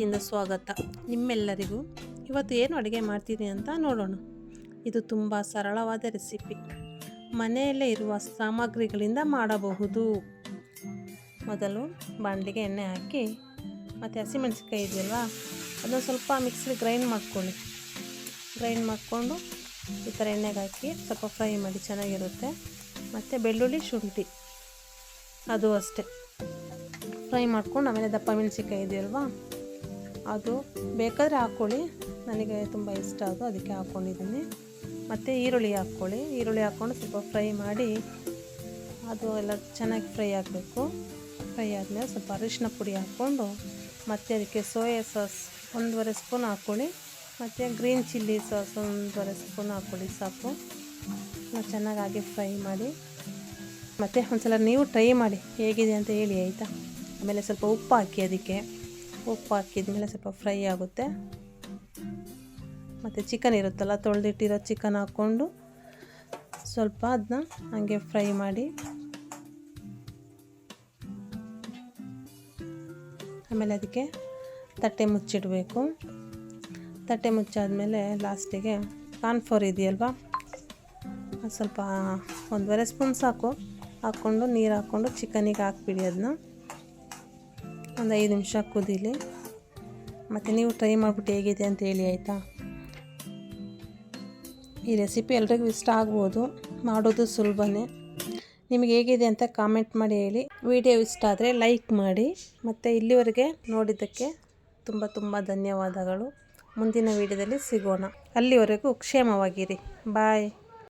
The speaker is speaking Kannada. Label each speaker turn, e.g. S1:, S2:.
S1: ಪ್ರೀತಿಯಿಂದ ಸ್ವಾಗತ ನಿಮ್ಮೆಲ್ಲರಿಗೂ. ಇವತ್ತು ಏನು ಅಡುಗೆ ಮಾಡ್ತೀನಿ ಅಂತ ನೋಡೋಣ. ಇದು ತುಂಬ ಸರಳವಾದ ರೆಸಿಪಿ, ಮನೆಯಲ್ಲೇ ಇರುವ ಸಾಮಗ್ರಿಗಳಿಂದ ಮಾಡಬಹುದು. ಮೊದಲು ಬಾಣಲಿಗೆ ಎಣ್ಣೆ ಹಾಕಿ ಮತ್ತು ಹಸಿಮೆಣಸಿನ್ಕಾಯಿ ಇದೆಯಲ್ವಾ, ಅದನ್ನು ಸ್ವಲ್ಪ ಮಿಕ್ಸಿಲಿ ಗ್ರೈಂಡ್ ಮಾಡಿಕೊಂಡು ಈ ಥರ ಎಣ್ಣೆಗೆ ಹಾಕಿ ಸ್ವಲ್ಪ ಫ್ರೈ ಮಾಡಿ, ಚೆನ್ನಾಗಿರುತ್ತೆ. ಮತ್ತು ಬೆಳ್ಳುಳ್ಳಿ ಶುಂಠಿ ಅದು ಅಷ್ಟೇ ಫ್ರೈ ಮಾಡ್ಕೊಂಡು, ಆಮೇಲೆ ದಪ್ಪ ಮೆಣಸಿನ್ಕಾಯಿ ಇದೆಯಲ್ವಾ, ಅದು ಬೇಕಾದರೆ ಹಾಕ್ಕೊಳ್ಳಿ, ನನಗೆ ತುಂಬ ಇಷ್ಟ ಅದು, ಅದಕ್ಕೆ ಹಾಕ್ಕೊಂಡಿದ್ದೀನಿ. ಮತ್ತು ಈರುಳ್ಳಿ ಹಾಕ್ಕೊಂಡು ಸ್ವಲ್ಪ ಫ್ರೈ ಮಾಡಿ, ಅದು ಎಲ್ಲ ಚೆನ್ನಾಗಿ ಫ್ರೈ ಆಗಬೇಕು. ಫ್ರೈ ಆದಮೇಲೆ ಸ್ವಲ್ಪ ಅರಿಶಿನ ಪುಡಿ ಹಾಕ್ಕೊಂಡು, ಮತ್ತು ಅದಕ್ಕೆ ಸೋಯಾ ಸಾಸ್ 1.5 ಸ್ಪೂನ್ ಹಾಕ್ಕೊಳ್ಳಿ, ಮತ್ತು ಗ್ರೀನ್ ಚಿಲ್ಲಿ ಸಾಸ್ 1.5 ಸ್ಪೂನ್ ಹಾಕ್ಕೊಳ್ಳಿ, ಸಾಕು. ಚೆನ್ನಾಗಿ ಫ್ರೈ ಮಾಡಿ, ಮತ್ತು ಒಂದ್ಸಲ ನೀವು ಟ್ರೈ ಮಾಡಿ ಹೇಗಿದೆ ಅಂತ ಹೇಳಿ, ಆಯಿತಾ. ಆಮೇಲೆ ಸ್ವಲ್ಪ ಉಪ್ಪು ಹಾಕಿ, ಅದಕ್ಕೆ ಉಪ್ಪು ಹಾಕಿದ್ಮೇಲೆ ಸ್ವಲ್ಪ ಫ್ರೈ ಆಗುತ್ತೆ. ಮತ್ತು ಚಿಕನ್ ಇರುತ್ತಲ್ಲ, ತೊಳೆದಿಟ್ಟಿರೋ ಚಿಕನ್ ಹಾಕ್ಕೊಂಡು ಸ್ವಲ್ಪ ಅದನ್ನ ಹಾಗೆ ಫ್ರೈ ಮಾಡಿ, ಆಮೇಲೆ ಅದಕ್ಕೆ ತಟ್ಟೆ ಮುಚ್ಚಿಡಬೇಕು. ತಟ್ಟೆ ಮುಚ್ಚಾದಮೇಲೆ ಲಾಸ್ಟಿಗೆ ಕಾರ್ನ್ಫ್ಲೋರ್ ಇದೆಯಲ್ವಾ, ಅದು ಸ್ವಲ್ಪ 1.5 ಸ್ಪೂನ್ ಸಾಕು, ಹಾಕ್ಕೊಂಡು ನೀರು ಹಾಕ್ಕೊಂಡು ಚಿಕನಿಗೆ ಹಾಕ್ಬಿಡಿ. ಅದನ್ನ ಒಂದು 5 ನಿಮಿಷ ಕುದೀಲಿ. ಮತ್ತು ನೀವು ಟ್ರೈ ಮಾಡಿಬಿಟ್ಟು ಹೇಗಿದೆ ಅಂತ ಹೇಳಿ, ಆಯಿತಾ. ಈ ರೆಸಿಪಿ ಎಲ್ರಿಗೂ ಇಷ್ಟ ಆಗ್ಬೋದು, ಮಾಡೋದು ಸುಲಭನೇ. ನಿಮಗೆ ಹೇಗಿದೆ ಅಂತ ಕಾಮೆಂಟ್ ಮಾಡಿ ಹೇಳಿ. ವಿಡಿಯೋ ಇಷ್ಟ ಆದರೆ ಲೈಕ್ ಮಾಡಿ. ಮತ್ತು ಇಲ್ಲಿವರೆಗೆ ನೋಡಿದ್ದಕ್ಕೆ ತುಂಬ ಧನ್ಯವಾದಗಳು. ಮುಂದಿನ ವಿಡಿಯೋದಲ್ಲಿ ಸಿಗೋಣ. ಅಲ್ಲಿವರೆಗೂ ಕ್ಷೇಮವಾಗಿರಿ. ಬಾಯ್.